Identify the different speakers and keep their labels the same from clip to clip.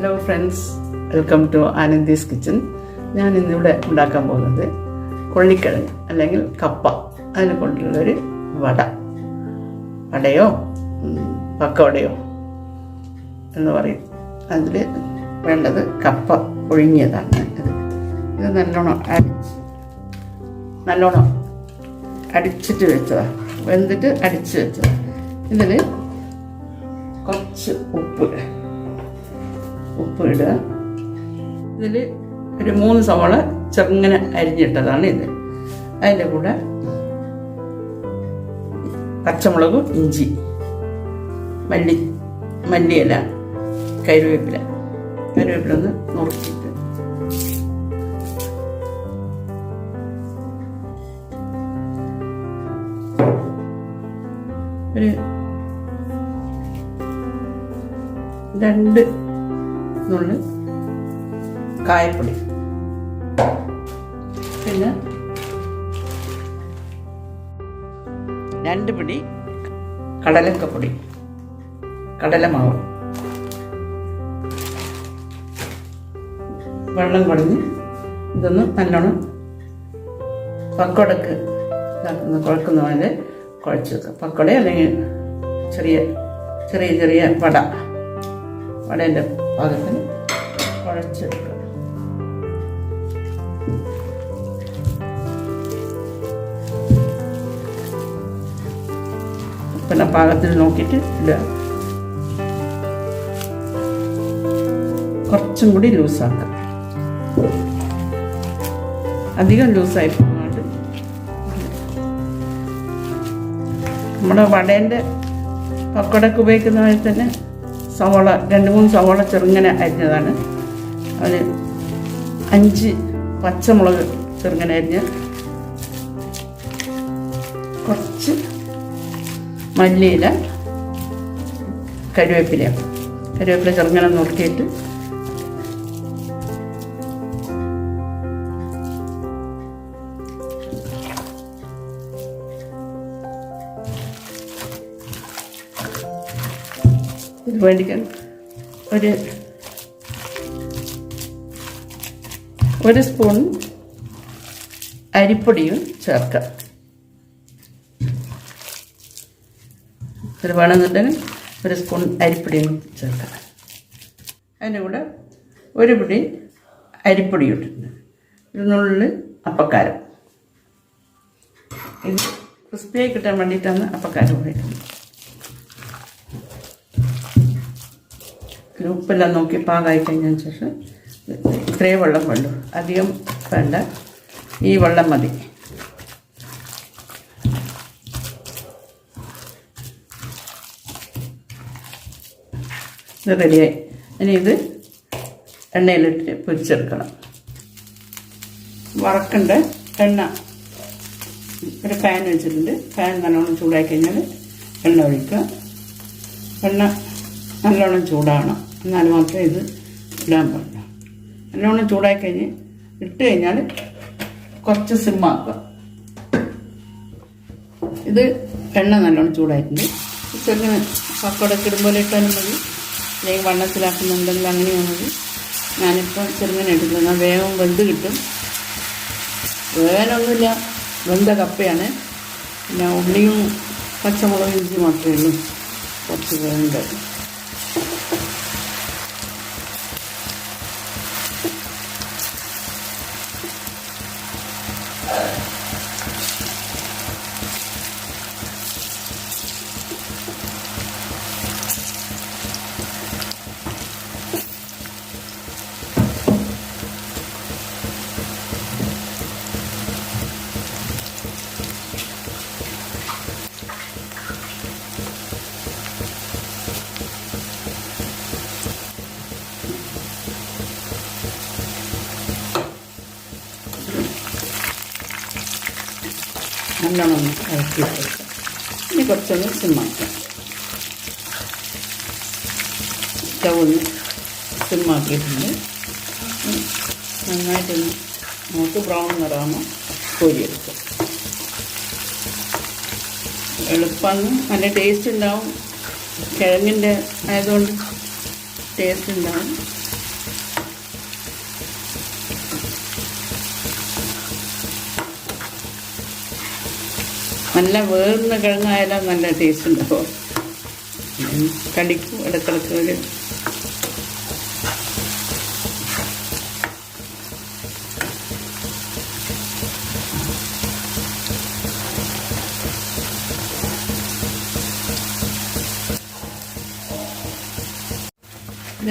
Speaker 1: Hello friends, welcome to Anandi's kitchen. ഞാൻ ഇന്നിവിടെ ഉണ്ടാക്കാൻ പോകുന്നത് കൊള്ളിക്കിഴങ്ങ് അല്ലെങ്കിൽ കപ്പ, അതിനെ കൊണ്ടുള്ളൊരു വടയോ പക്കവടയോ എന്ന് പറയും. അതിൽ വേണ്ടത് കപ്പ ഒഴുങ്ങിയതാണ്. ഇത് നല്ലോണം അടിച്ചിട്ട് വെച്ചതാണ്, വെന്തിട്ട് അടിച്ച് വെച്ചതാണ്. ഇതിൽ കുറച്ച് ഉപ്പ് ഇടുക. ഇതിൽ ഒരു 3 സവാള ചെറുങ്ങനെ അരിഞ്ഞിട്ടതാണ് ഇത്. അതിൻ്റെ കൂടെ പച്ചമുളകും ഇഞ്ചി, മല്ലിയില, കറിവേപ്പില ഒന്ന് നുറുക്കിയിട്ട് ഒരു 2 നുള്ളി കായപ്പൊടി, പിന്നെ 2 പിടി കടലക്കപ്പൊടി, കടലമാവ്, വെള്ളം കുടഞ്ഞ് ഇതൊന്ന് നല്ലോണം പക്കോടക്ക് കുഴക്കുന്ന പോലെ കുഴച്ച് വെക്കുക. പക്കോട അല്ലെങ്കിൽ ചെറിയ വടേൻ്റെ പാകത്തിന് കുഴച്ചെടുക്കുക. ഉപ്പിൻ്റെ പാകത്തിൽ നോക്കിയിട്ട് ഇടുക. കുറച്ചും കൂടി ലൂസാക്കുക, അധികം ലൂസായി പോകാണ്ട്. നമ്മുടെ വടേൻ്റെ പക്കോടക്ക് ഉപയോഗിക്കുന്ന പോലെ തന്നെ സവാള 2-3 സവാള ചെറുങ്ങനെ അരിഞ്ഞതാണ്. അതിൽ 5 പച്ചമുളക് ചെറുങ്ങനെ അരിഞ്ഞ്, കുറച്ച് മല്ലിയില, കറിവേപ്പില ചെറുങ്ങനെ നുറുക്കിയിട്ട് ഇത് വേണ്ടിക്കാൻ ഒരു സ്പൂൺ അരിപ്പൊടിയും ചേർക്കാം. ഇത് വേണമെന്നുണ്ടെങ്കിൽ 1 സ്പൂൺ അരിപ്പൊടിയും ചേർക്കാം. അതിൻ്റെ കൂടെ 1 പിടി അരിപ്പൊടി ഇട്ടിട്ടുണ്ട്. 1 നുള്ളി അപ്പക്കാരം. ഇത് ക്രിസ്പിയായി കിട്ടാൻ വേണ്ടിയിട്ടാണ് അപ്പക്കാരം ഉപയോഗിക്കുന്നത്. ഉപ്പെല്ലാം നോക്കി പാകമായി കഴിഞ്ഞതിന് ശേഷം ഇത്രയും വെള്ളം വേണ്ടു, അധികം വേണ്ട, ഈ വെള്ളം മതി. ഇത് റെഡിയായി. ഇനി ഇത് എണ്ണയിലിട്ട് പൊരിച്ചെടുക്കണം. വറക്കേണ്ട എണ്ണ ഒരു പാൻ വെച്ചിട്ടുണ്ട്. പാൻ നല്ലോണം ചൂടായി കഴിഞ്ഞാൽ എണ്ണ ഒഴിക്കുക. എണ്ണ നല്ലോണം ചൂടാകണം, എന്നാൽ മാത്രമേ ഇത് ഇടാൻ പാടില്ല. നല്ലോണം ചൂടായി കഴിഞ്ഞ് ഇട്ട് കഴിഞ്ഞാൽ കുറച്ച് സിമ്മാക്കുക. ഇത് എണ്ണ നല്ലോണം ചൂടായിട്ടുണ്ട്. ചെറുങ്ങനെ പക്കോടൊക്കെ ഇടുമ്പോൾ ഇട്ടാലും മതി, അല്ലെങ്കിൽ വണ്ണത്തിലാക്കുന്നുണ്ടെങ്കിൽ അങ്ങനെയാണ് മതി. ഞാനിപ്പോൾ ചെറുങ്ങനെ ഇടുന്നത്, എന്നാൽ വേഗം വെന്ത് കിട്ടും. വേഗമൊന്നുമില്ല, വെന്ത കപ്പയാണ്. പിന്നെ ഉള്ളിയും പച്ചമുളകും ഇഞ്ചി മാത്രമേ ഉള്ളൂ കുറച്ച് വേണ്ടത്. നല്ലോണം ഇളക്കി കൊടുക്കാം. ഇനി കുറച്ചൊന്ന് സിമ്മാക്കാം. സ്റ്റൗന്ന് സിമ്മാക്കിയിട്ടുണ്ട്. നന്നായിട്ടൊന്ന് നമുക്ക് ബ്രൗൺ നിറാകുമ്പോൾ കോരിയെടുക്കും. എളുപ്പമാണ്, നല്ല ടേസ്റ്റ് ഉണ്ടാവും. കിഴങ്ങിൻ്റെ ആയതുകൊണ്ട് ടേസ്റ്റ് ഉണ്ടാവും. നല്ല വേർന്ന കിഴങ്ങായാലും നല്ല ടേസ്റ്റ് ഉണ്ടാവും. കടിക്കും ഇടക്കിടക്ക് ഒരു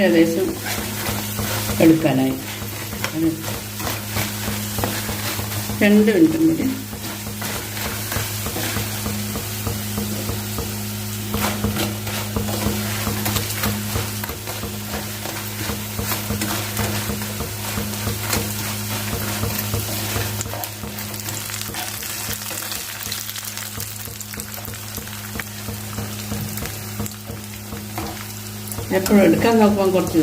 Speaker 1: ഏകദേശം എടുക്കാനായി 2 മിനിറ്റും കൂടി. എപ്പോഴും എടുക്കാൻ നോക്കുമ്പോൾ കുറച്ച്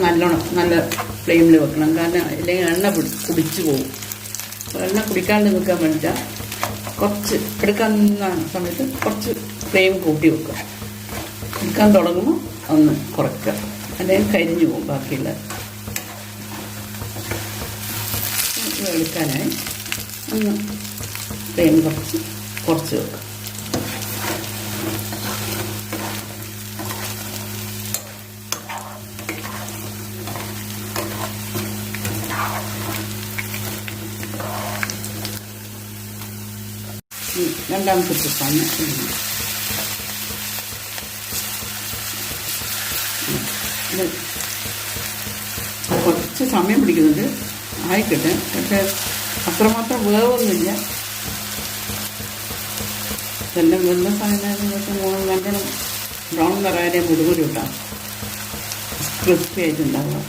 Speaker 1: നല്ല ഫ്ലെയിമിൽ വെക്കണം. കാരണം അല്ലെങ്കിൽ എണ്ണ കുടിച്ചു പോകും. എണ്ണ കുടിക്കാണ്ട് നിൽക്കാൻ വേണ്ടിയിട്ടാൽ കുറച്ച് എടുക്കാൻ സമയത്ത് കുറച്ച് ഫ്ലെയിം കൂട്ടി വെക്കുക. എടുക്കാൻ തുടങ്ങുമ്പോൾ ഒന്ന് കുറയ്ക്കുക, അല്ലെങ്കിൽ കരിഞ്ഞു പോകും ബാക്കിയുള്ള. എടുക്കാനായി ഒന്ന് ഫ്ലെയിം കുറച്ച് വെക്കുക. രണ്ടാമത്തെ ട്രിപ്പാണ് ഇത്. കുറച്ച് സമയം പിടിക്കുന്നുണ്ട്, ആയിക്കട്ടെ. പക്ഷെ അത്രമാത്രം വേവൊന്നുമില്ല. ഇതെല്ലാം വെള്ള സാധനം നല്ലോണം ബ്രൗൺ നിറയെ മുഴുവനും ഉണ്ടാകും, ക്രിസ്പി ആയിട്ടുണ്ടാവുക.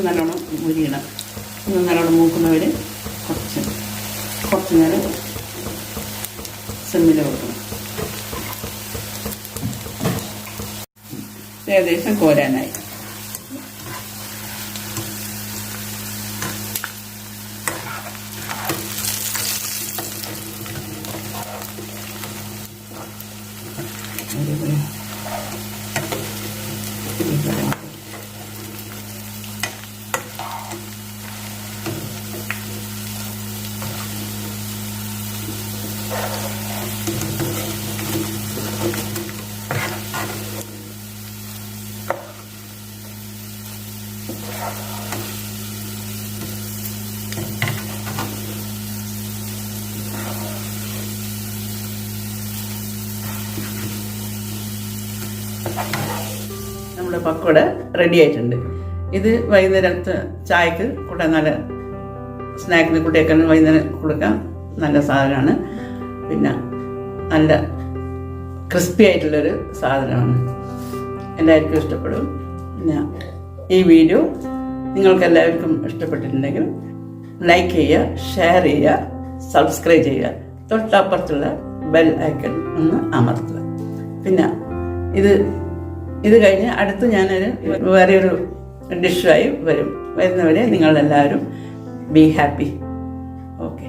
Speaker 1: നല്ലോണം മുരിയണം. നല്ലോണം മൂക്കുന്നവർ കുറച്ച് നേരം സിമ്മിൽ വെക്കണം. ഏകദേശം കോരാനായി. നമ്മുടെ പക്കോട റെഡി ആയിട്ടുണ്ട്. ഇത് വൈകുന്നേരത്തെ ചായക്ക് കൂട്ടാൻ നല്ല സ്നാക്കിന് കുട്ടിയൊക്കെ വൈകുന്നേരം കൊടുക്കാൻ നല്ല സാധനമാണ്. പിന്നെ നല്ല ക്രിസ്പി ആയിട്ടുള്ളൊരു സാധനമാണ്. എല്ലാവർക്കും ഇഷ്ടപ്പെടും. പിന്നെ ഈ വീഡിയോ നിങ്ങൾക്ക് എല്ലാവർക്കും ഇഷ്ടപ്പെട്ടിട്ടുണ്ടെങ്കിൽ ലൈക്ക് ചെയ്യുക, ഷെയർ ചെയ്യുക, സബ്സ്ക്രൈബ് ചെയ്യുക. തൊട്ടപ്പുറത്തുള്ള ബെൽ ഐക്കൺ ഒന്ന് അമർത്തുക. പിന്നെ ഇത് കഴിഞ്ഞ് അടുത്ത് ഞാനൊരു വേറെയൊരു ഡിഷുമായി വരുന്നവരെ നിങ്ങളെല്ലാവരും ബി ഹാപ്പി. ഓക്കെ.